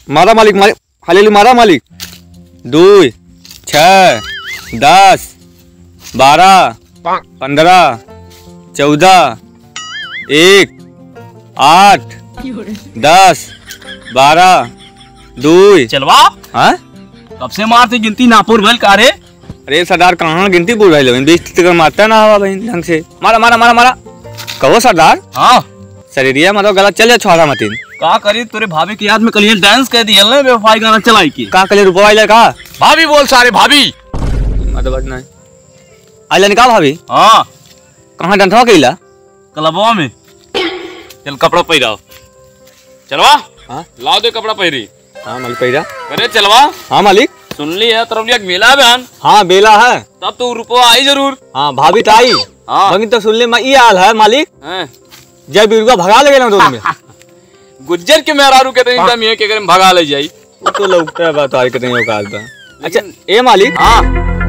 मारा मालिक हालेलू मारा मालिक 2 6 10 12 15 14 1 8 10 12 2 चलवा हाँ कब से मारते गिनती नापुर भल का रे। अरे सरदार कहाँ गिनती बोल रहे हो 20 तक मारता ना हवा भाई ढंग से मारा मारा मारा मारा कहो सरदार। हाँ शरीरिया मतलब गलत चल जा छोड़ा मतीन का करी तोरे भाभी की याद में कल डांस कर दिया ना बेवफाई गाना चलाई की का कले रुपवा आइला का भाभी बोल सारे भाभी मतलब नहीं आइला निकाल भाभी। हाँ कहाँ डंठवा कइला क्लबवा में चल कपड़ा पहिराओ चलवा। हाँ लाओ दे कपड़ा पहिरी। हाँ मालिक पहिरा अरे चलवा। हाँ मालिक सुन ली है तरफ मेला बहन। हाँ बेला है तब तो रुपया आई जरूर। हाँ भाभी तो आई। हाँ बगिन तो सुन ले मैं ये हाल है मालिक जय बिरुआ भगा लगे ना दोनों में गुज्जर के मेहरारू के तनी दम ये के करे भगा ले जाई वो तो लगता है बात आर के तनी औकात बा। अच्छा ए मालिक हाँ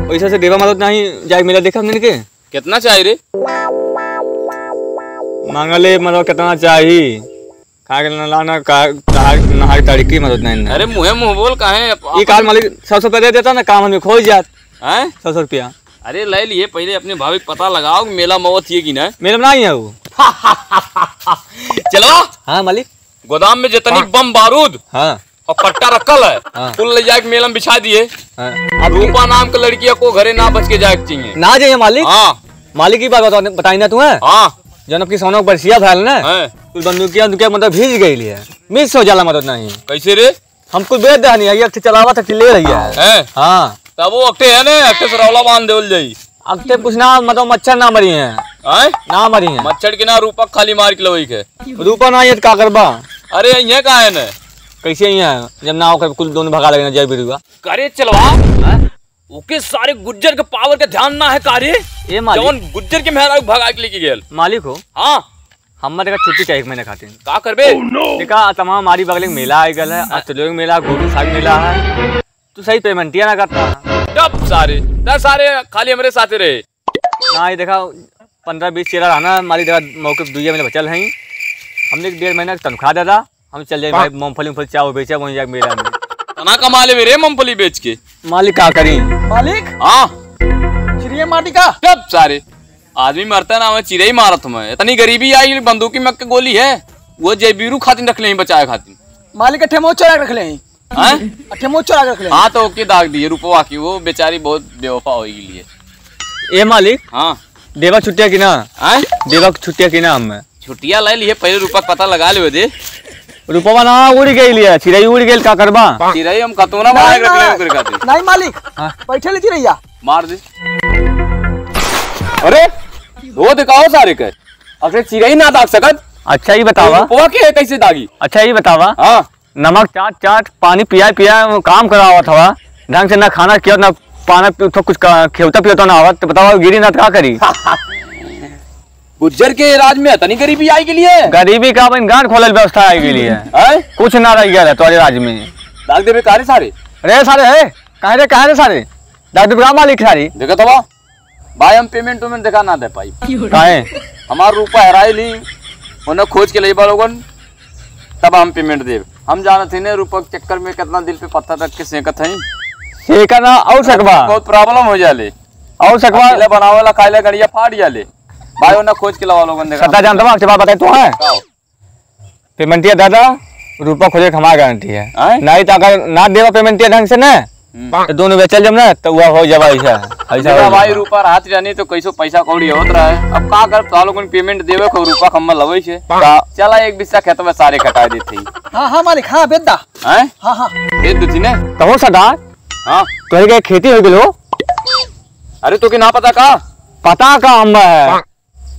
वैसा से देवा मदद नहीं जाय मेला देखा हमने के कितना चाहिए रे मांगले मतलब कितना चाहिए खा के लाना का नहाई तारीख की मदद नहीं। अरे मुंह बोल काहे ये काल मालिक 100 रुपया दे देता ना काम हमें खोज जात हैं 100 रुपया। अरे ले लिए पहले अपने भाभी को पता लगाओ मेला मौत ये की ना मेरे में नहीं है वो चलो। हाँ मालिक गोदाम में जितनी बम बारूद हाँ और कट्टा रखल है हाँ। कुल ले जाके मेला में बिछा दिए। हाँ। अब रूपा नाम के लड़किया को घरे ना बच के जाए चाहिए ना जाइए मालिक। हाँ मालिक की बात बताई ना तुम्हें। हाँ जनब की सोना बरसिया भैल ना कुछ बंदूकिया मतलब भीज गई है मिस हो जाला मदद नहीं। कैसे रे हमको बेच दे नहीं अगटे चलावा तक ले रही है। हाँ तब वो अगटे है ना अगटे से रौला बांध देवल जाई अगटे कुछ ना मतलब मच्छर ना मरी है ना मरी है मच्छर के ना रूपा खाली मार के लवई के रूपा ना ये का करबा। अरे ये का है ना कैसे ही है जब ना होकर कुल दोनों भगा लगे ना जय बिरुआ करे चलवा ओके सारे गुज्जर के पावर के ध्यान ना है कारे ये मालिक जवन गुज्जर के मेहरा भगा के लेके गेल मालिक हो। हाँ हम देखा छुट्टी चाहिए महीने खातिर का करबे देखा तमाम हमारी बगल में मेला आ गया है आज मेला गोभी साग मेला है तो सही पेमेंटिया ना करता जब सारे 10 सारे खाली हमारे साथ रहे ना। ये देखा 15-20 चेहरा रहना हमारी देखा मौके दुनिया में बचल है हमने 1.5 महीना तनख्वाह दादा हम चल जाए भाई मूंगफली चावल बेचा वहीं जाके मेला में तना कमा ले मेरे मूंगफली बेच के मालिक क्या करी मालिक हाँ चिड़िया माटी का जब सारे आदमी मरता ना मैं चिड़ै ही मारत मैं इतनी गरीबी आई बंदूकी में गोली है वो जयबीरू खातिर रख ले बचाए खातिर मालिक अठे मोच चोरा रख ले अठे मोच चोरा रख ले। हाँ तो ओके दाग दिए रुपवा की वो बेचारी बहुत बेवफा हो गई है। ए मालिक हाँ देवा छुट्टिया की ना देवा छुट्टिया की ना हम छुट्टिया ले लिए पहले रुपया पता लगा ले दे रुपवा ना उड़ गई लिया चिड़ै उड़ गई का करबा चिड़ै हम कतोना बना के रख ले ओकरे खातिर नहीं मालिक बैठे ले चिड़ैया मार दे। अरे वो दिखाओ सारे कर अगर चिड़ै ना दाग सकत। अच्छा ही बतावा रुपवा के कैसे दागी। अच्छा ही बतावा हाँ नमक चाट चाट पानी पिया पिया काम करावा था ढंग से ना खाना किया ना पाना तो कुछ खेवता पियोता ना आवा तो बताओ गिरी ना क्या करी। गुज्जर के राज में इतनी गरीबी आई के लिए गरीबी का गांठ खोलल व्यवस्था आई के लिए कुछ ना रह गया तुम्हारे राज्य में दाग देवे कारे सारे रे सारे है कहे रे सारे दाग देवे मालिक सारी देखा तो भाई हम पेमेंट देखा ना दे पाई काहे हमारा रूपा हराई ली उन्हें खोज के ले लोगन तब हम पेमेंट देव हम जाना थे ने रूपा के चक्कर में कितना दिल पे पत्थर रख के सेकत है सेकना और सकवा बहुत प्रॉब्लम हो जाले और सकवा बनावेला खाइला गड़िया फाड़ जाले भाई उन्हें खोज के लवा लोगन देखा सत्ता जानता हूं बात बताए तो है पेमेंटिया दादा रूपा खोजे हमारा गारंटी है नहीं तो अगर ना देवा पेमेंटिया ढंग से ना तो दोनों बेचल जब ना तो वो हो जावा ऐसा भाई रूपा हाथ जानी तो कैसो पैसा कौड़ी होत रहा है अब का कर तो लोगन पेमेंट देवे को रूपा खम्मा लवे छे चला एक बिस्सा खेत में सारे कटा देते। हां हां मालिक हां बेदा हैं हां हां दे दुथी ने तो हो सदा हां तो के खेती हो गेलो। अरे तो के ना पता का हम है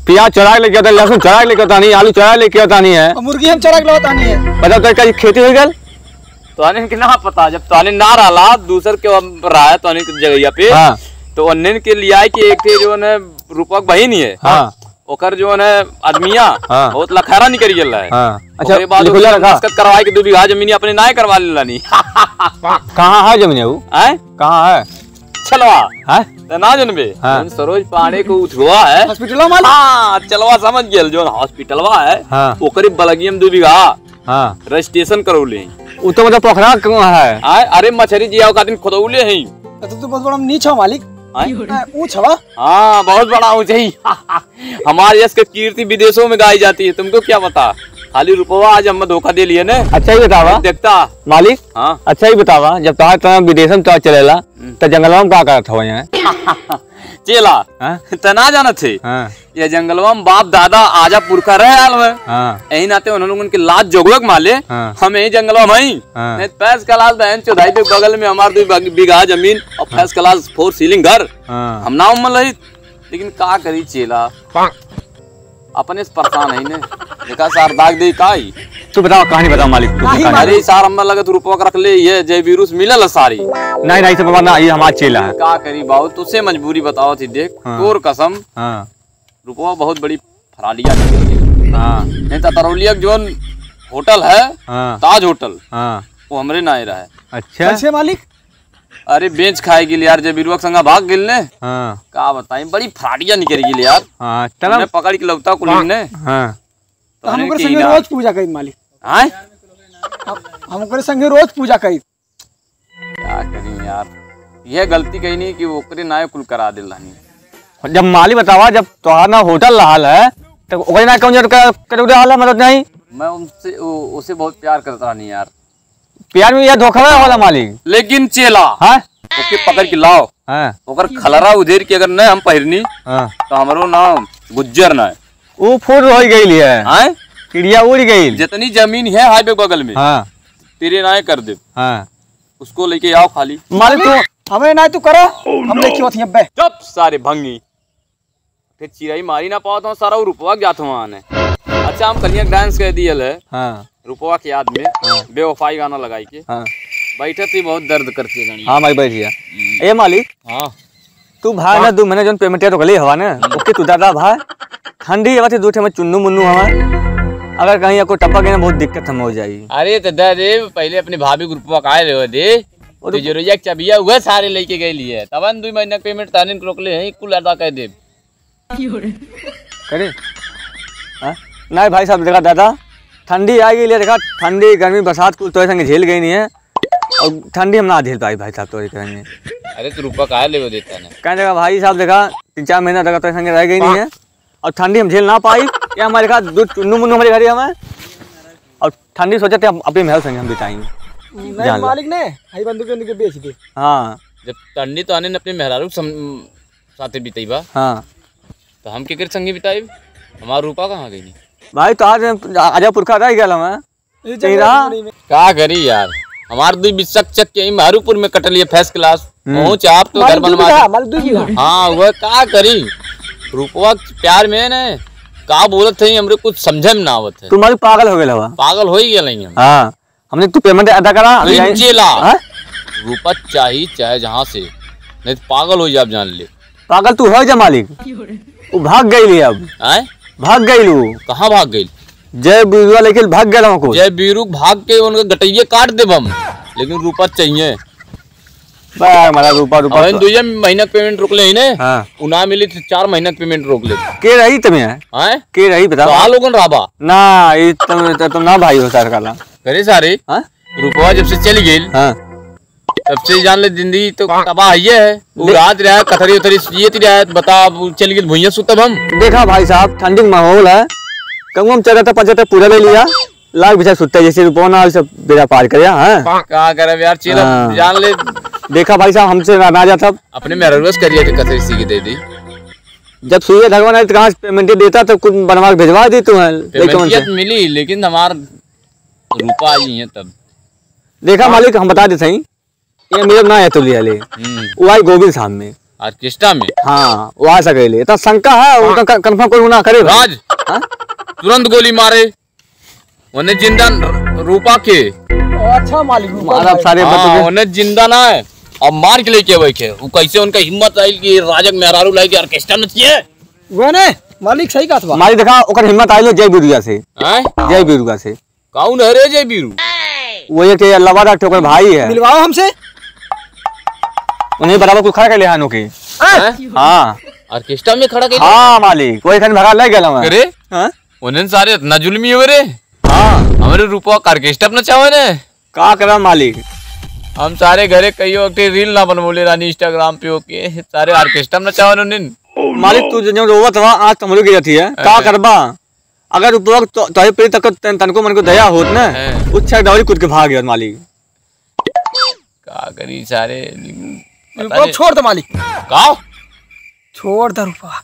प्याज चुरा के लेके आता लहसुन चुरा के लेके आता नहीं आलू चुरा के लेके आता नहीं है मुर्गी हम चुरा के लाता नहीं है पता तो का खेती हो गल तो आने के ना पता जब तो ना रहा दूसर के रहा है तो जगह पे तो अन्य के लिया कि एक थे जो ने रूपक बहन ही है ओकर जो है आदमिया बहुत लखैरा निकल गया है। अच्छा बाद करवाए के 2 बीघा जमीन अपने ना करवा लेला नहीं कहां है जमीन वो कहां है चलवा है तो ना जनबे सरोज पाड़े को उठवा है हॉस्पिटलवा मालिक। हां चलवा समझ गेल जो हॉस्पिटलवा है ओकरे बलगियम 2 बीघा रजिस्ट्रेशन करौले वो तो मतलब पोखरा कहाँ है? अरे मछरी जिया खातिर खुदौले हैं। तो बहुत बड़ा नीच हो मालिक। ऊंच हवा। हाँ बहुत बड़ा ऊंच है। हमारे यश की कीर्ति विदेशों में गाई जाती है, तुमको क्या पता? खाली रुपवा आज हम धोखा दे लिए ना। अच्छा ही बतावा देखता मालिक। हाँ अच्छा ही बतावा, जब तुम्हारा विदेश में तो चलेला तो जंगलवा में क्या करत हो यहाँ? चेला तना जाना थे। ये जंगलवा में बाप दादा आजा पुरखा रहे हाल में। यही नाते उन्होंने उनकी लाज जोगवक माले। हम यही जंगलवा में ही फैस क्लास बहन चौधाई पे बगल में हमारे 2 बीघा जमीन और फैस क्लास 4 सीलिंग घर हम ना उमल रही। लेकिन का करी चेला अपने से परेशान है ने देखा सार दाग दे काई। तू बताओ कहानी बताओ मालिक। अरे सार अम्मा लगे तो रुपया रख ले ये जय वीरूस मिलल सारी। नहीं सब बाबा ना, ये हमारा चेला है। का करी बाबू तुझसे मजबूरी बताओ थी देख। तोर कसम रुपया बहुत बड़ी फरालिया नहीं तो तरौलिया जोन होटल है ताज होटल वो हमरे ना रहा है। अच्छा कैसे मालिक? अरे बेंच खाएगी यार जब वीरुआ संगा भाग गिल ने। का बताई बड़ी फराटिया निकल गिल यार। हमने पकड़ के लगता कुलीन ने। तो हम ओकरे संगे रोज पूजा करी मालिक। हैं हम ओकरे संगे रोज पूजा करी। क्या करी यार, यह गलती कही नहीं कि ओकरे ना कुल करा दिल रहनी। जब मालिक बतावा, जब तोहार ना होटल हाल है तो ओकरे ना कौन कर हाल है? मतलब नहीं मैं उसे बहुत प्यार करता नहीं यार। प्यार में यह धोखा होला मालिक। लेकिन चेला ओके पकड़ के लाओ ओकर खलरा उधेर के अगर न हम पहिरनी तो हमारो नाम गुज्जर ना है। वो फूट हो गई है, चिड़िया उड़ गई। जितनी जमीन है हाईवे बगल में तेरे ना कर दे। उसको लेके आओ खाली। मालिक तो हमें ना तू करो, हम लेके होती है। चुप सारे भंगी, फिर चिड़ाई मारी ना पाओ तो सारा रुपवा जात हुआ ने। अच्छा हम कलिया डांस कर दियल है रुपवा के याद में बेवफाई गाना लगाई के बैठे थी, बहुत दर्द करती है। हाँ भाई बैठ गया। ए मालिक तू भाई ना 2 महीने जो पेमेंट तो गली हवा ना ओके तू दादा भाई ठंडी हवा थी 2 ठे में चुन्नू मुन्नू हवा। अगर कहीं आपको टपक गया ना बहुत दिक्कत हम हो जाएगी। अरे तो दे पहले अपनी भाभी को रुपवा काहे ले दे तो जरूरिया चबिया हुआ सारे लेके गई लिए तब 2 महीना पेमेंट ताने रोक ले हैं कुल अदा कर दे करे। नहीं भाई साहब देखा दादा ठंडी आ गई देखा, ठंडी गर्मी बरसात कुछ तो संग झेल गई नहीं है और ठंडी हम ना झेल पाई भाई साहब। तो कहेंगे अरे तो रुपया काहे ले देता ना कहीं देखा भाई साहब देखा 3-4 महीना देखा तो संग रह गई नहीं है और ठंडी हम झेल ना पाई। क्या हमारे देखा 2 चुन्नू मुन्नू हमारे घर हमें और ठंडी सोचे थे अपने महल संग हम बिताएंगे। मालिक ने हाई बंदूक के बेच दी। हाँ जब ठंडी तो आने अपने मेहरारू साथे बिताई बा तो हम के संगे बिताई हमारा रुपया कहाँ गई भाई? तो आज आजा पुरखा रह गया मैं क्या करी यार। हमारे 2 बिस्सक चक के मारूपुर में कट लिए फर्स्ट क्लास पहुंच आप तो घर बनवा। हाँ वह क्या करी रुपवा प्यार में न का बोलत थे हमरे कुछ समझे में ना आवत है। तुम्हारी पागल हो गया हवा? पागल हो ही गया नहीं हम। हाँ हमने तू पेमेंट अदा करा रुपया चाहिए चाहे जहाँ से नहीं तो पागल हो जाए आप जान ले। पागल तू हो जा मालिक। वो भाग गई अब भाग गई लू। कहाँ भाग गई? जय बीरुआ लेके भाग गया को। जय बीरू भाग के उनका गटैये काट दे हम लेकिन रुपया चाहिए। हमारा रुपया 2 महीना पेमेंट रोक ले ना मिली तो 4 महीना पेमेंट रोक ले के रही तुम्हें के रही बता लोगन राबा ना तुम ना भाई हो सर काला करे सारे रुपया जब से चली गई तब से जान ले जिंदगी तो तबाह है। रात रहा कथरी उथरी ये रहा बता चली गई भुइया सुतब हम। देखा भाई साहब ठंडी माहौल है कम हम चलते पचते पूरा ले लिया लाख बिछा सुतते जैसे रुपया ना सब बेड़ा पार कर क्या करे यार चेला जान ले। देखा भाई साहब हमसे ना जाता अपने मेहरबान करिए थे कथरी सी दे दी। जब सूर्य भगवान है कहाँ पेमेंट देता तो कुछ बनवा के भिजवा दी तुम्हें मिली लेकिन हमार रुपया आई है तब। देखा मालिक हम बता देते हैं ये मेरे ना है तो लिया ले वो आई गोविंद साहब में ऑर्केस्ट्रा में। हाँ वो आ सके ले इतना शंका है वो कंफर्म कोई ना करे राज तुरंत गोली मारे उन्हें जिंदा रूपा के। अच्छा मालिक सारे उन्हें जिंदा ना है अब मार के लेके वो कैसे उनका हिम्मत आई कि राजक मेहरारू लाई के ऑर्केस्ट्रा नचिए वो ने मालिक सही कहा था। मालिक देखा ओकर हिम्मत आई जय बिरुआ से। जय बिरुआ से कौन है रे जय बीरू? वो ये के अल्लाह वाला ठोकर भाई है। मिलवाओ हमसे उन्हें बराबर को खड़ा कर ले हानो के। हाँ ऑर्केस्ट्रा में खड़ा कर। हाँ मालिक कोई खन भगा ले गेला मैं। अरे उन्हें सारे इतना जुल्मी हो रे। हाँ हमारे रुपया ऑर्केस्ट्रा अपना चाहे ने का करा मालिक? हम सारे घरे कहियो एक रील ना बनवले रानी इंस्टाग्राम पे ओके सारे ऑर्केस्ट्रा में नचावन उन्हें। मालिक तू जो रोवत हवा आज तमरो की जाती है का करबा? अगर उपयोग तोहे पे तक तनको मन को दया होत ना उच्छा डौरी कूद के भाग गया मालिक। का करी सारे रुपया छोड़ दे मालिक, का छोड़ दे रुपया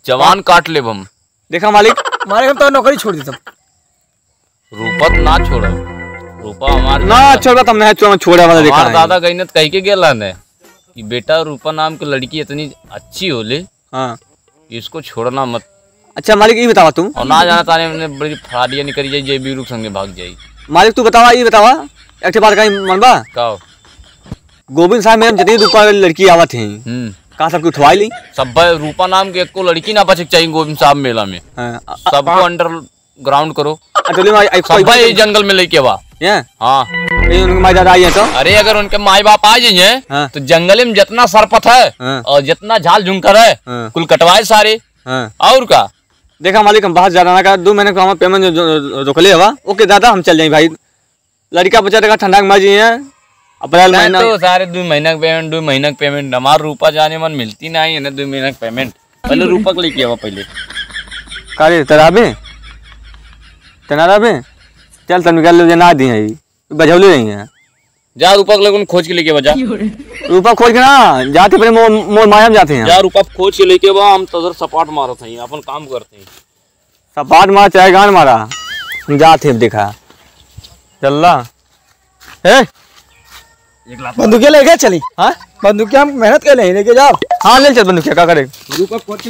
जवान काट ले हम। देखा मालिक मालिक हम तो नौकरी छोड़ दी तब। रूपत ना छोड़ो, रूपा हमार ना छोड़ा तुमने छोड़ा वाला देखा है। दादा कहीं न कहीं के गेला ने कि बेटा रूपा नाम की लड़की इतनी अच्छी होले, हाँ इसको छोड़ना मत। अच्छा मालिक ये बतावा तुम और ना जाना ताने हमने बड़ी फराडियां निकल जाई जे बीरू संगे भाग जाई। मालिक तू बतावा ये बतावा एक बात कहीं मनबा का गोविंद साहब मेरे जितनी रूपा लड़की आवत है का सबको उठवाई ली? सब रूपा नाम के एको लड़की ना बचक चाहिए गोविंद साहब मेला में। सबको अंडरग्राउंड करो, सब जंगल में लेके आवा। हाँ उनके माई दादा आई है तो अरे अगर उनके माई बाप आ जाइए तो जंगल में जितना सरपत है और जितना झाल झुंकर है कुल कटवाए सारे। और का देखा मालिक हम बाहर जाना का 2 महीने का पेमेंट रोकले हवा ओके दादा हम चल जाए भाई। लड़का बच्चा देखा ठंडा में मजी है अप्रैल महीना तो सारे 2 महीना पेमेंट 2 महीना पेमेंट हमार रूपा जाने मन मिलती नहीं है ना 2 महीना पेमेंट। पहले रूपा को लेके आवा पहले कारे तराबे चल तन निकाल ले ना दी है बजौले नहीं है। जा रूपा को खोज के लेके बजा रूपा खोज के ना जाते पहले मोर माया में जाते हैं। जा रूपा खोज के लेके बा हम तो सपाट मारत हैं अपन काम करते हैं। सपाट मार चाहे गान मारा जाते देखा चल बंदूकिया लेके चली। हाँ बंदूकिया हम मेहनत कर लेके जाओ। हाँ ले चल बंदूकिया क्या करे रूपा खोज के